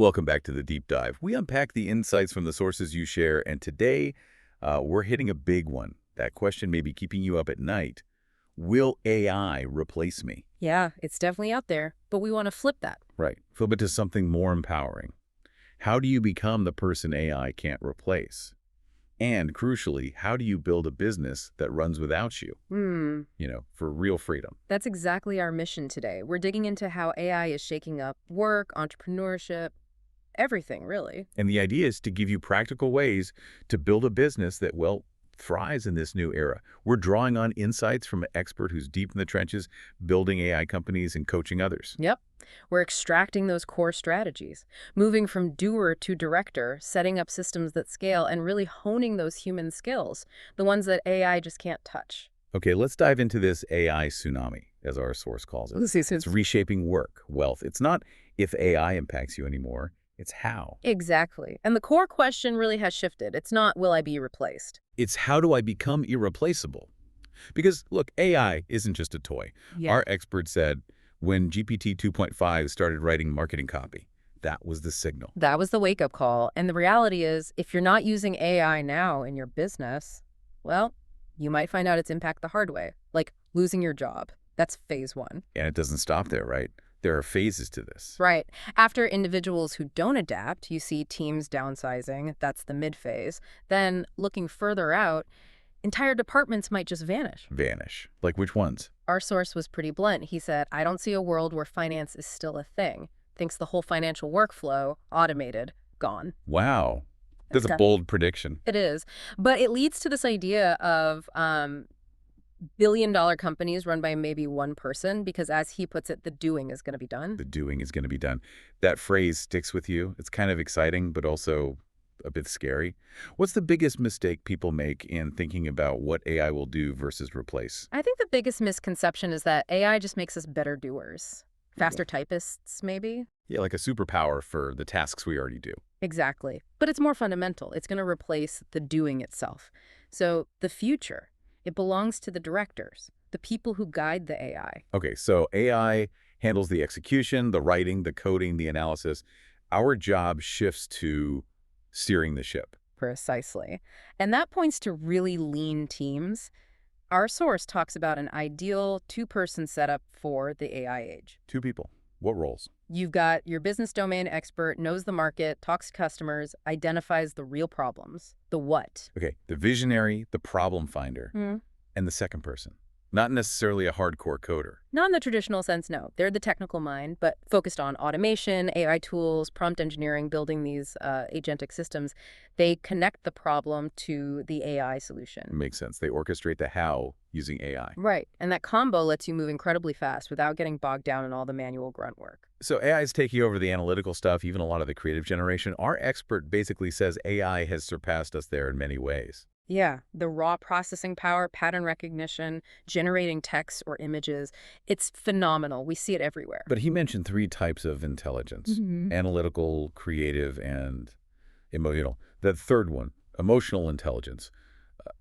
Welcome back to the Deep Dive. We unpack the insights from the sources you share, and today we're hitting a big one. That question may be keeping you up at night. Will AI replace me? Yeah, it's definitely out there, but we want to flip that. Right. Flip it to something more empowering. How do you become the person AI can't replace? And crucially, how do you build a business that runs without you? For real freedom. That's exactly our mission today. We're digging into how AI is shaking up work, entrepreneurship, everything, really. And the idea is to give you practical ways to build a business that, well, thrives in this new era. We're drawing on insights from an expert who's deep in the trenches, building AI companies and coaching others. Yep. We're extracting those core strategies, moving from doer to director, setting up systems that scale, and really honing those human skills, the ones that AI just can't touch. Okay, let's dive into this AI tsunami, as our source calls it. It's reshaping work, wealth. It's not if AI impacts you anymore, it's how. Exactly. And the core question really has shifted. It's not, will I be replaced? It's how do I become irreplaceable? Because, look, AI isn't just a toy. Yeah. Our expert said when GPT 2.5 started writing marketing copy, that was the signal. That was the wake-up call. And the reality is, if you're not using AI now in your business, well, you might find out its impact the hard way, like losing your job. That's phase one. And it doesn't stop there, right? There are phases to this. Right. After individuals who don't adapt, you see teams downsizing. That's the mid-phase. Then, looking further out, entire departments might just vanish. Vanish. Like which ones? Our source was pretty blunt. He said, I don't see a world where finance is still a thing. Thinks the whole financial workflow, automated, gone. Wow. That's a bold prediction. It is. But it leads to this idea of billion-dollar companies run by maybe one person, because as he puts it, the doing is going to be done. The doing is going to be done. That phrase sticks with you. It's kind of exciting, but also a bit scary. What's the biggest mistake people make in thinking about what AI will do versus replace? I think the biggest misconception is that AI just makes us better doers. Faster typists, maybe? Yeah, like a superpower for the tasks we already do. Exactly. But it's more fundamental. It's going to replace the doing itself. So the future, it belongs to the directors, the people who guide the AI. Okay, so AI handles the execution, the writing, the coding, the analysis. Our job shifts to steering the ship. Precisely. And that points to really lean teams. Our source talks about an ideal two-person setup for the AI age. Two people. What roles? You've got your business domain expert, knows the market, talks to customers, identifies the real problems, the what. Okay, the visionary, the problem finder, and the second person. Not necessarily a hardcore coder. Not in the traditional sense, no. They're the technical mind, but focused on automation, AI tools, prompt engineering, building these agentic systems. They connect the problem to the AI solution. Makes sense. They orchestrate the how using AI. Right. And that combo lets you move incredibly fast without getting bogged down in all the manual grunt work. So AI is taking over the analytical stuff, even a lot of the creative generation. Our expert basically says AI has surpassed us there in many ways. Yeah, the raw processing power, pattern recognition, generating text or images, it's phenomenal. We see it everywhere. But he mentioned three types of intelligence: analytical, creative, and emotional. The third one, emotional intelligence,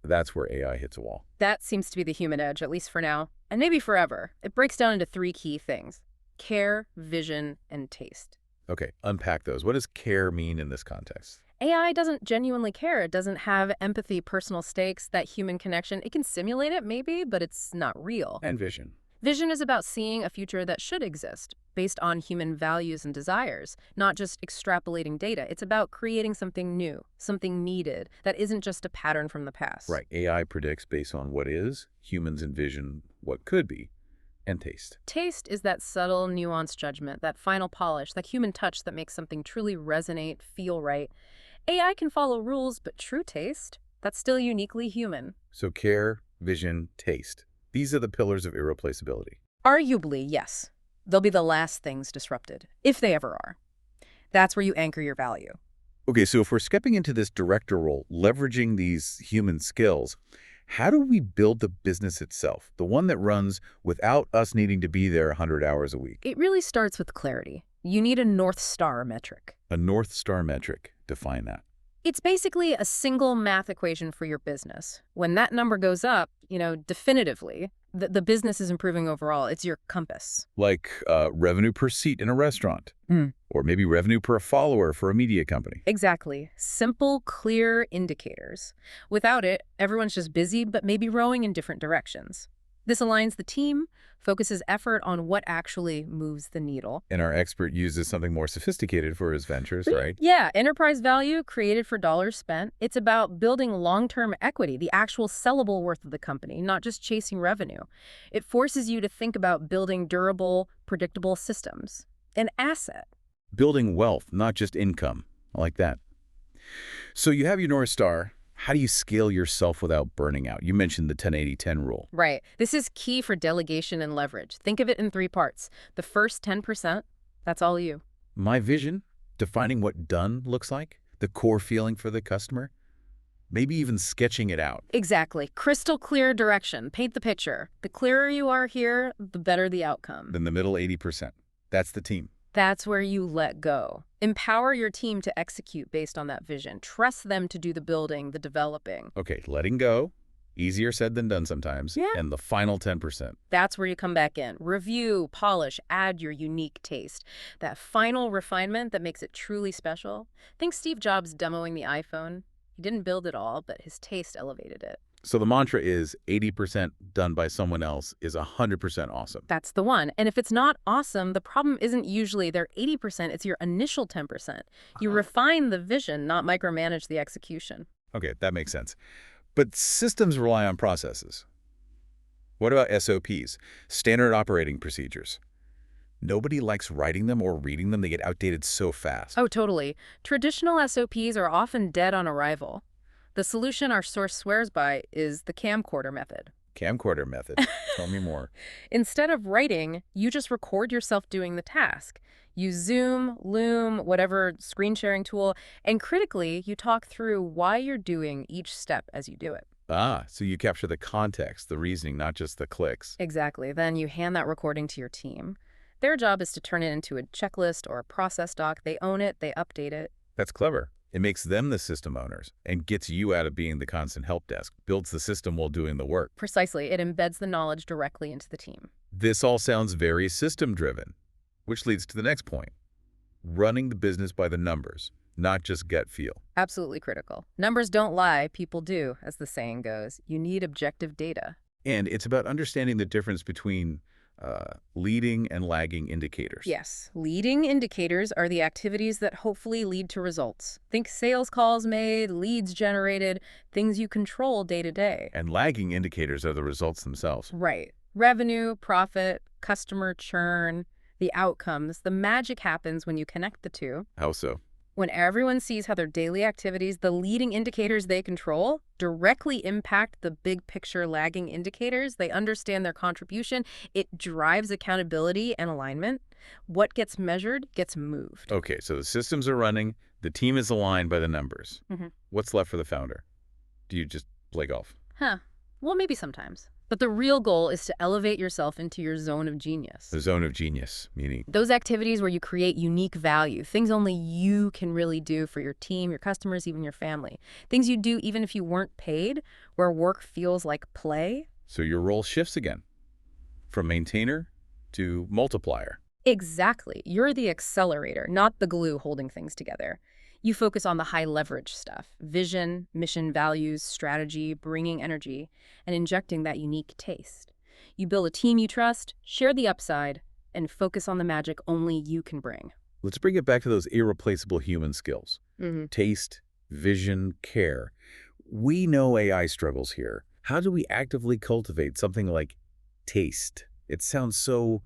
that's where AI hits a wall. That seems to be the human edge, at least for now, and maybe forever. It breaks down into three key things: care, vision, and taste. Okay, unpack those. What does care mean in this context? AI doesn't genuinely care. It doesn't have empathy, personal stakes, that human connection. It can simulate it, maybe, but it's not real. And vision. Vision is about seeing a future that should exist, based on human values and desires, not just extrapolating data. It's about creating something new, something needed, that isn't just a pattern from the past. Right. AI predicts based on what is, humans envision what could be, and taste. Taste is that subtle, nuanced judgment, that final polish, that human touch that makes something truly resonate, feel right. AI can follow rules, but true taste, that's still uniquely human. So care, vision, taste. These are the pillars of irreplaceability. Arguably, yes. They'll be the last things disrupted, if they ever are. That's where you anchor your value. Okay, so if we're stepping into this director role, leveraging these human skills, how do we build the business itself, the one that runs without us needing to be there 100 hours a week? It really starts with clarity. You need a North Star metric. A North Star metric. Define that. It's basically a single math equation for your business. When that number goes up, definitively, the business is improving overall. It's your compass. Like revenue per seat in a restaurant, or maybe revenue per follower for a media company. Exactly. Simple, clear indicators. Without it, everyone's just busy, but maybe rowing in different directions. This aligns the team, focuses effort on what actually moves the needle. And our expert uses something more sophisticated for his ventures, right? Yeah, enterprise value created for dollars spent. It's about building long-term equity, the actual sellable worth of the company, not just chasing revenue. It forces you to think about building durable, predictable systems. An asset. Building wealth, not just income. I like that. So you have your North Star. How do you scale yourself without burning out? You mentioned the 10-80-10 rule. Right. This is key for delegation and leverage. Think of it in 3 parts. The first 10%, that's all you. My vision, defining what done looks like, the core feeling for the customer, maybe even sketching it out. Exactly. Crystal clear direction. Paint the picture. The clearer you are here, the better the outcome. Then the middle 80%. That's the team. That's where you let go. Empower your team to execute based on that vision. Trust them to do the building, the developing. Okay, letting go. Easier said than done sometimes. Yeah. And the final 10%. That's where you come back in. Review, polish, add your unique taste. That final refinement that makes it truly special. Think Steve Jobs demoing the iPhone. He didn't build it all, but his taste elevated it. So the mantra is 80% done by someone else is 100% awesome. That's the one. And if it's not awesome, the problem isn't usually their 80%, it's your initial 10%. You refine the vision, not micromanage the execution. Okay, that makes sense. But systems rely on processes. What about SOPs, standard operating procedures? Nobody likes writing them or reading them. They get outdated so fast. Oh, totally. Traditional SOPs are often dead on arrival. The solution our source swears by is the camcorder method. Camcorder method. Tell me more. Instead of writing, you just record yourself doing the task. You Zoom, Loom, whatever screen sharing tool, and critically, you talk through why you're doing each step as you do it. Ah, so you capture the context, the reasoning, not just the clicks. Exactly. Then you hand that recording to your team. Their job is to turn it into a checklist or a process doc. They own it, they update it. That's clever. It makes them the system owners and gets you out of being the constant help desk, builds the system while doing the work. Precisely. It embeds the knowledge directly into the team. This all sounds very system-driven, which leads to the next point. Running the business by the numbers, not just gut feel. Absolutely critical. Numbers don't lie, people do, as the saying goes. You need objective data. And it's about understanding the difference between leading and lagging indicators. Yes. Leading indicators are the activities that hopefully lead to results. Think sales calls made, leads generated, things you control day to day. And lagging indicators are the results themselves. Right. Revenue, profit, customer churn, the outcomes. The magic happens when you connect the two. How so? When everyone sees how their daily activities, the leading indicators they control, directly impact the big picture lagging indicators, they understand their contribution, it drives accountability and alignment. What gets measured gets moved. Okay, so the systems are running, the team is aligned by the numbers. What's left for the founder? Do you just play golf? Well, maybe sometimes. But the real goal is to elevate yourself into your zone of genius. The zone of genius, meaning? Those activities where you create unique value, things only you can really do for your team, your customers, even your family. Things you do even if you weren't paid, where work feels like play. So your role shifts again, from maintainer to multiplier. Exactly. You're the accelerator, not the glue holding things together. You focus on the high leverage stuff, vision, mission, values, strategy, bringing energy, and injecting that unique taste. You build a team you trust, share the upside, and focus on the magic only you can bring. Let's bring it back to those irreplaceable human skills. Taste, vision, care. We know AI struggles here. How do we actively cultivate something like taste? It sounds so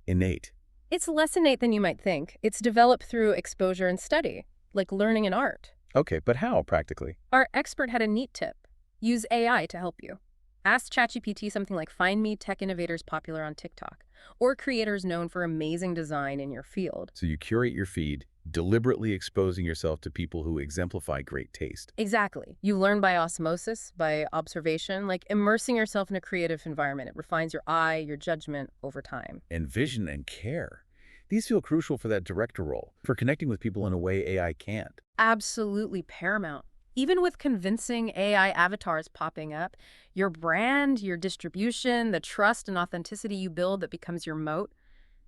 innate. It's less innate than you might think. It's developed through exposure and study, like learning an art. Okay, but how, practically? Our expert had a neat tip. Use AI to help you. Ask ChatGPT something like, find me tech innovators popular on TikTok, or creators known for amazing design in your field. So you curate your feed, deliberately exposing yourself to people who exemplify great taste. Exactly. You learn by osmosis, by observation, like immersing yourself in a creative environment. It refines your eye, your judgment over time. And vision and care. These feel crucial for that director role, for connecting with people in a way AI can't. Absolutely paramount. Even with convincing AI avatars popping up, your brand, your distribution, the trust and authenticity you build that becomes your moat,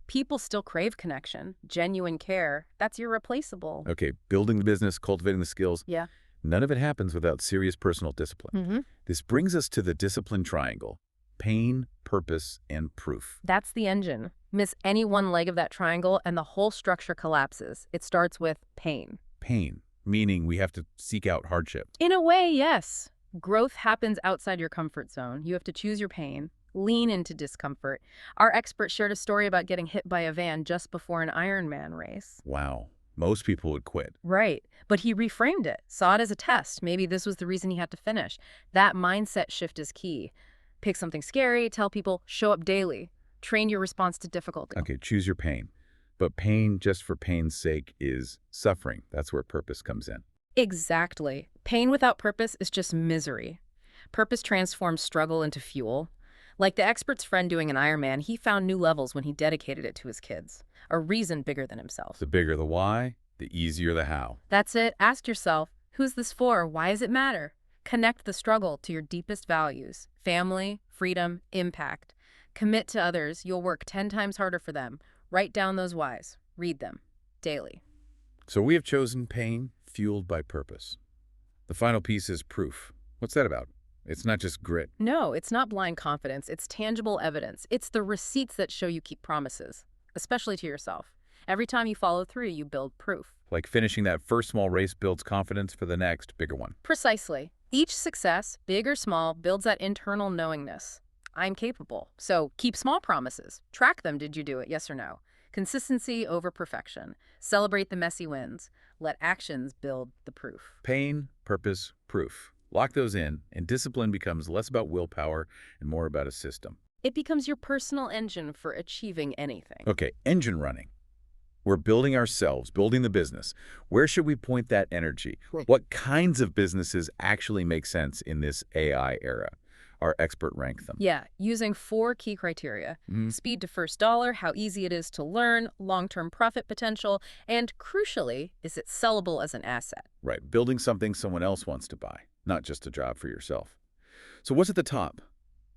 people still crave connection, genuine care. That's irreplaceable. Okay, building the business, cultivating the skills, Yeah. none of it happens without serious personal discipline. Mm-hmm. This brings us to the discipline triangle: pain, purpose, and proof. That's the engine. Miss any one leg of that triangle and the whole structure collapses. It starts with pain. Pain, meaning we have to seek out hardship. In a way, yes. Growth happens outside your comfort zone. You have to choose your pain, lean into discomfort. Our expert shared a story about getting hit by a van just before an Ironman race. Wow, most people would quit. Right. But he reframed it, saw it as a test. Maybe this was the reason he had to finish. That mindset shift is key. Pick something scary, tell people, show up daily. Train your response to difficulty. Okay, choose your pain. But pain just for pain's sake is suffering. That's where purpose comes in. Exactly. Pain without purpose is just misery. Purpose transforms struggle into fuel. Like the expert's friend doing an Ironman, he found new levels when he dedicated it to his kids. A reason bigger than himself. The bigger the why, the easier the how. That's it. Ask yourself, who's this for? Why does it matter? Connect the struggle to your deepest values. Family, freedom, impact. Commit to others. You'll work 10 times harder for them. Write down those whys. Read them. Daily. So we have chosen pain fueled by purpose. The final piece is proof. What's that about? It's not just grit. No, it's not blind confidence. It's tangible evidence. It's the receipts that show you keep promises, especially to yourself. Every time you follow through, you build proof. Like finishing that first small race builds confidence for the next bigger one. Precisely. Each success, big or small, builds that internal knowingness. I'm capable. So keep small promises. Track them. Did you do it? Yes or no? Consistency over perfection. Celebrate the messy wins. Let actions build the proof. Pain, purpose, proof. Lock those in, and discipline becomes less about willpower and more about a system. It becomes your personal engine for achieving anything. Okay, engine running. We're building ourselves, building the business. Where should we point that energy? What kinds of businesses actually make sense in this AI era? Our expert ranked them. Yeah, using 4 key criteria. Speed to first dollar, how easy it is to learn, long-term profit potential, and crucially, is it sellable as an asset? Right, building something someone else wants to buy, not just a job for yourself. So what's at the top?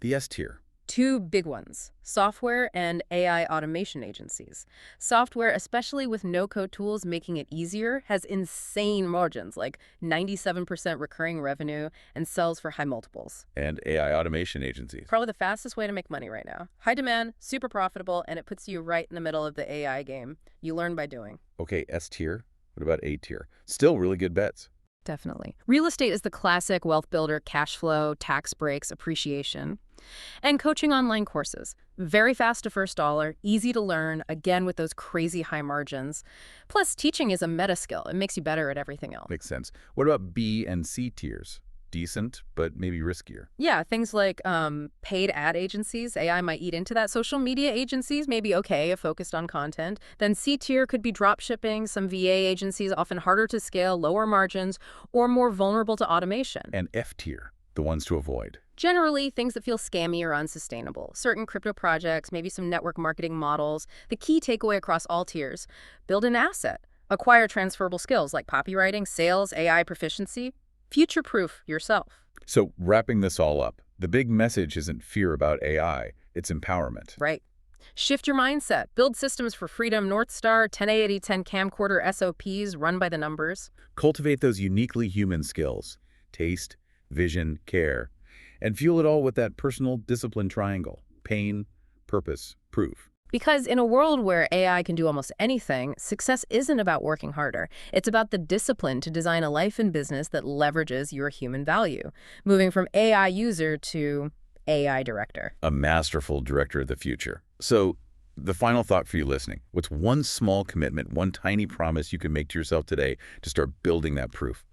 The S tier. 2 big ones, software and AI automation agencies. Software, especially with no-code tools making it easier, has insane margins, like 97% recurring revenue, and sells for high multiples. And AI automation agencies. Probably the fastest way to make money right now. High demand, super profitable, and it puts you right in the middle of the AI game. You learn by doing. Okay, S tier. What about A tier? Still really good bets. Definitely. Real estate is the classic wealth builder, cash flow, tax breaks, appreciation. And coaching online courses. Very fast to first dollar, easy to learn, again with those crazy high margins. Plus, teaching is a meta skill. It makes you better at everything else. Makes sense. What about B and C tiers? Decent, but maybe riskier. Yeah, things like paid ad agencies. AI might eat into that. Social media agencies, maybe okay if focused on content. Then C tier could be drop shipping. Some VA agencies, often harder to scale, lower margins, or more vulnerable to automation. And F tier, the ones to avoid. Generally, things that feel scammy or unsustainable. Certain crypto projects, maybe some network marketing models. The key takeaway across all tiers: build an asset. Acquire transferable skills like copywriting, sales, AI proficiency. Future-proof yourself. So wrapping this all up, the big message isn't fear about AI, it's empowerment. Right. Shift your mindset. Build systems for freedom, North Star, 1080-10 camcorder SOPs, run by the numbers. Cultivate those uniquely human skills: taste, vision, care. And fuel it all with that personal discipline triangle: pain, purpose, proof. Because in a world where AI can do almost anything, success isn't about working harder. It's about the discipline to design a life and business that leverages your human value, moving from AI user to AI director. A masterful director of the future. So the final thought for you listening: what's one small commitment, one tiny promise you can make to yourself today to start building that proof?